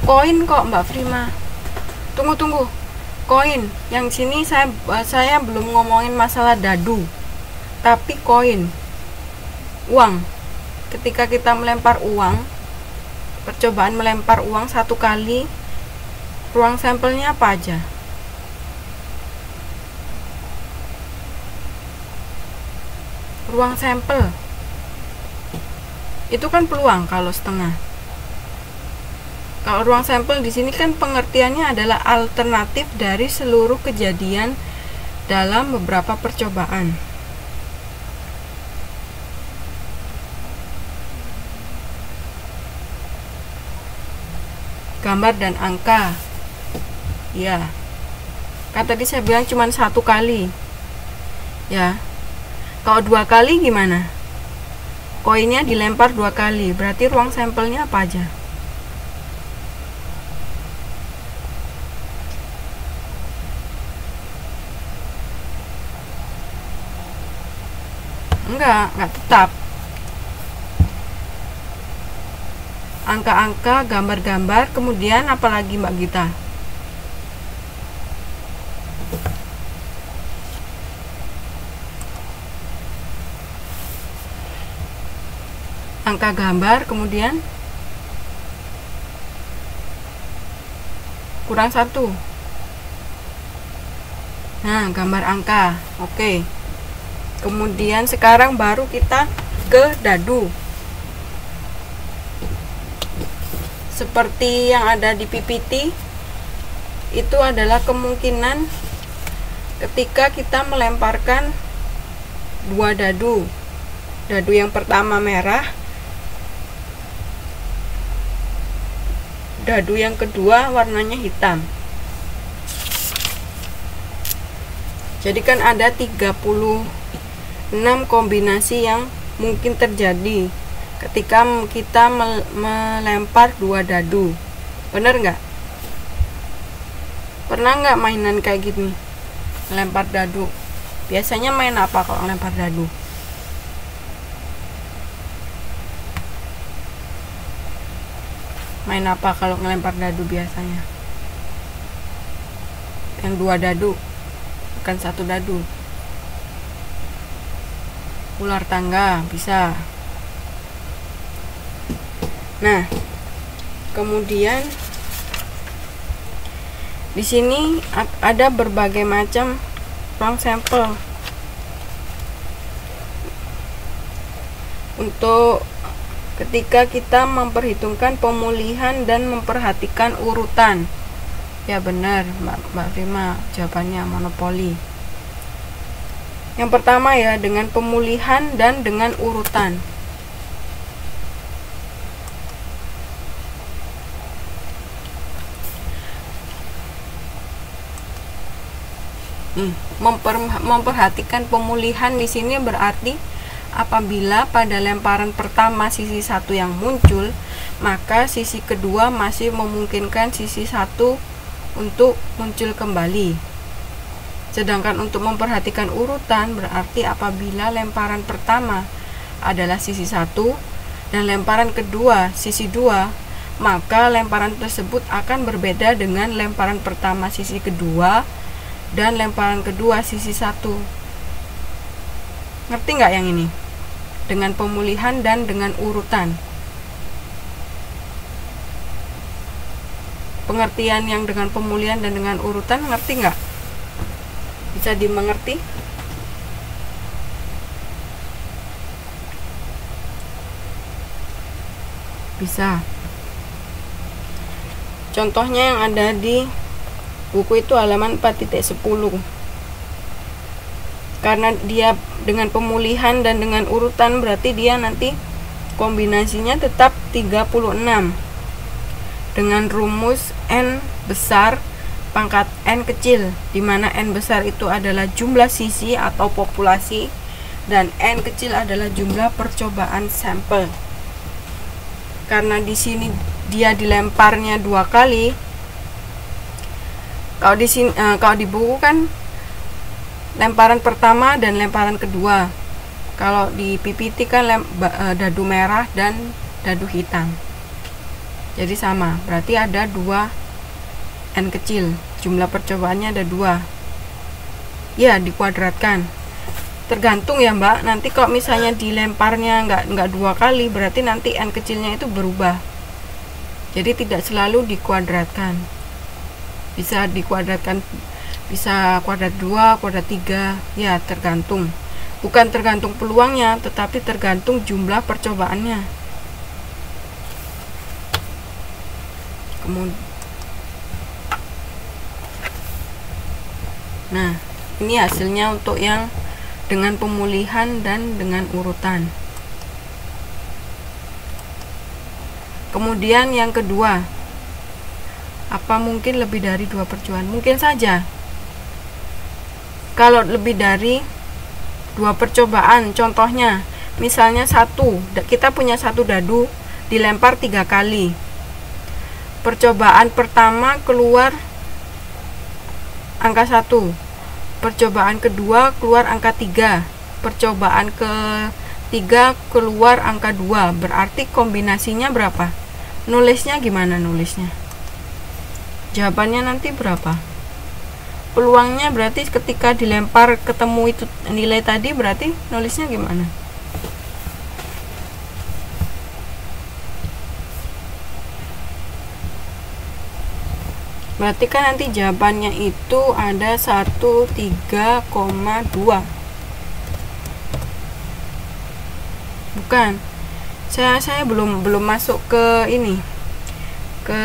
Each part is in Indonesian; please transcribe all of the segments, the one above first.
Koin kok Mbak Prima. Tunggu. Koin. Yang sini saya belum ngomongin masalah dadu. Tapi koin. Uang. Ketika kita melempar uang, percobaan melempar uang 1 kali, ruang sampelnya apa aja? Ruang sampel itu kan peluang kalau setengah. Kalau ruang sampel di sini kan pengertiannya adalah alternatif dari seluruh kejadian dalam beberapa percobaan. Gambar dan angka. Ya. Kan tadi saya bilang cuma 1 kali. Ya. Kalau 2 kali gimana? Koinnya dilempar 2 kali, berarti ruang sampelnya apa aja? Enggak tetap. Angka-angka, gambar-gambar, kemudian apalagi Mbak Gita? Angka, gambar, kemudian kurang 1. Nah, gambar angka. Oke. Kemudian sekarang baru kita ke dadu. Seperti yang ada di PPT, itu adalah kemungkinan ketika kita melemparkan 2 dadu. Dadu yang pertama merah, dadu yang kedua warnanya hitam. Jadi kan ada 36 kombinasi yang mungkin terjadi ketika kita melempar 2 dadu. Bener nggak? Pernah nggak mainan kayak gini? Melempar dadu. Biasanya main apa kalau melempar dadu? Main apa kalau ngelempar dadu biasanya? Yang 2 dadu, bukan 1 dadu. Ular tangga bisa. Nah, kemudian di sini ada berbagai macam ruang sampel. Untuk ketika kita memperhitungkan pemulihan dan memperhatikan urutan. Ya benar Mbak Prima, jawabannya monopoli. Yang pertama ya, dengan pemulihan dan dengan urutan. Memperhatikan pemulihan di sini berarti apabila pada lemparan pertama sisi 1 yang muncul, maka sisi kedua masih memungkinkan sisi 1 untuk muncul kembali. Sedangkan untuk memperhatikan urutan berarti apabila lemparan pertama adalah sisi 1 dan lemparan kedua sisi 2, maka lemparan tersebut akan berbeda dengan lemparan pertama sisi kedua dan lemparan kedua sisi 1. Ngerti nggak yang ini? Dengan pemulihan dan dengan urutan. Pengertian yang dengan pemulihan dan dengan urutan, ngerti nggak? Bisa dimengerti? Bisa. Contohnya yang ada di buku itu halaman 4.10. Karena dia dengan pemulihan dan dengan urutan, berarti dia nanti kombinasinya tetap 36 dengan rumus N besar pangkat N kecil, di mana N besar itu adalah jumlah sisi atau populasi dan N kecil adalah jumlah percobaan sampel. Karena di sini dia dilemparnya 2 kali. Kalau di sini kalau di buku kan lemparan pertama dan lemparan kedua. Kalau di PPT kan dadu merah dan dadu hitam. Jadi sama, berarti ada 2 n kecil, jumlah percobaannya ada 2. Ya, dikuadratkan. Tergantung ya Mbak, nanti kalau misalnya dilemparnya nggak 2 kali, berarti nanti n kecilnya itu berubah. Jadi tidak selalu dikuadratkan, bisa dikuadratkan, bisa kuadrat 2, kuadrat 3, ya tergantung. Bukan tergantung peluangnya, tetapi tergantung jumlah percobaannya. Kemudian, nah ini hasilnya untuk yang dengan pemulihan dan dengan urutan. Kemudian yang kedua, apa mungkin lebih dari 2 percobaan? Mungkin saja. Kalau lebih dari 2 percobaan, contohnya misalnya kita punya 1 dadu dilempar 3 kali. Percobaan pertama keluar angka 1, percobaan kedua keluar angka 3, percobaan ketiga keluar angka 2. Berarti kombinasinya berapa? Nulisnya gimana nulisnya? Jawabannya nanti berapa? Peluangnya berarti ketika dilempar ketemu itu nilai tadi, berarti nulisnya gimana? Berarti kan nanti jawabannya itu ada 13,2. Bukan. Saya belum masuk ke ini. Ke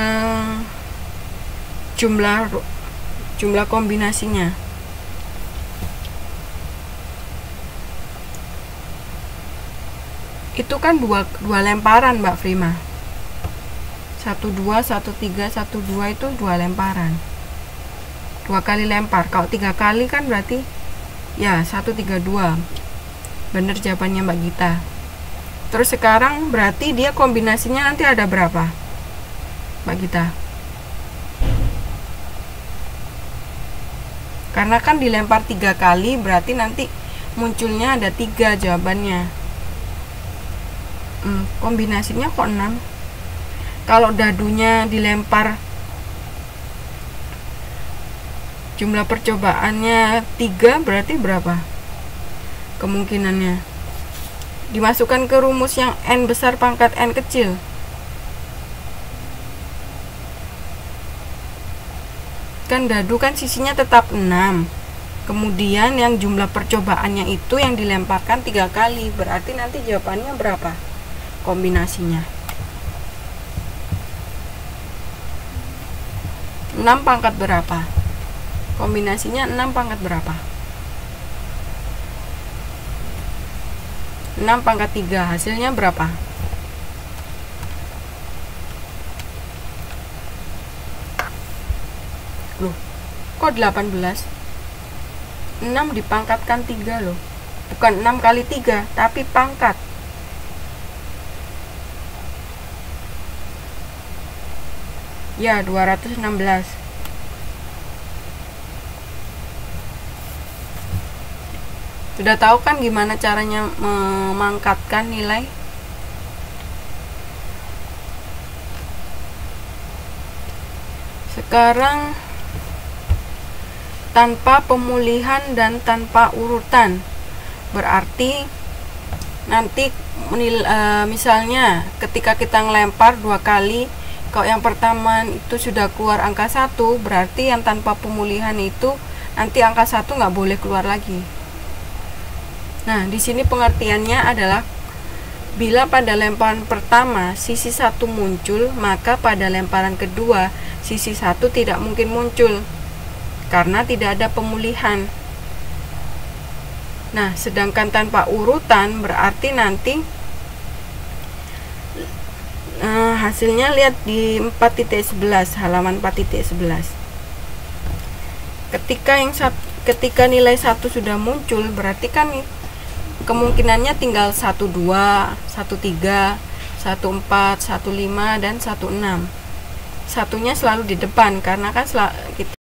jumlah kombinasinya. Itu kan dua lemparan Mbak Prima. 1 2 1 3 1 2 itu 2 lemparan. 2 kali lempar. Kalau 3 kali kan berarti ya 1 3 2. Bener jawabannya Mbak Gita. Terus sekarang berarti dia kombinasinya nanti ada berapa Mbak Gita? Karena kan dilempar 3 kali, berarti nanti munculnya ada 3 jawabannya. Kombinasinya kok 6? Kalau dadunya dilempar, jumlah percobaannya 3, berarti berapa kemungkinannya? Dimasukkan ke rumus yang n besar pangkat n kecil. Kan dadu kan sisinya tetap 6. Kemudian yang jumlah percobaannya itu yang dilemparkan 3 kali. Berarti nanti jawabannya berapa kombinasinya? 6 pangkat berapa? Kombinasinya 6 pangkat berapa? 6 pangkat 3. Hasilnya berapa? Loh, kok 18? 6 dipangkatkan 3 loh. Bukan 6 kali 3, tapi pangkat. Ya, 216. Sudah tahu kan gimana caranya memangkatkan nilai? Sekarang tanpa pemulihan dan tanpa urutan. Berarti nanti misalnya ketika kita ngelempar 2 kali, kalau yang pertama itu sudah keluar angka 1, berarti yang tanpa pemulihan itu nanti angka 1 nggak boleh keluar lagi. Nah, di sini pengertiannya adalah bila pada lemparan pertama sisi 1 muncul, maka pada lemparan kedua sisi 1 tidak mungkin muncul karena tidak ada pemulihan. Nah, sedangkan tanpa urutan berarti nanti hasilnya lihat di 4.11, halaman 4.11. Ketika nilai 1 sudah muncul, berarti kan kemungkinannya tinggal 12, 13, 14, 15 dan 16. Satunya selalu di depan karena kan kita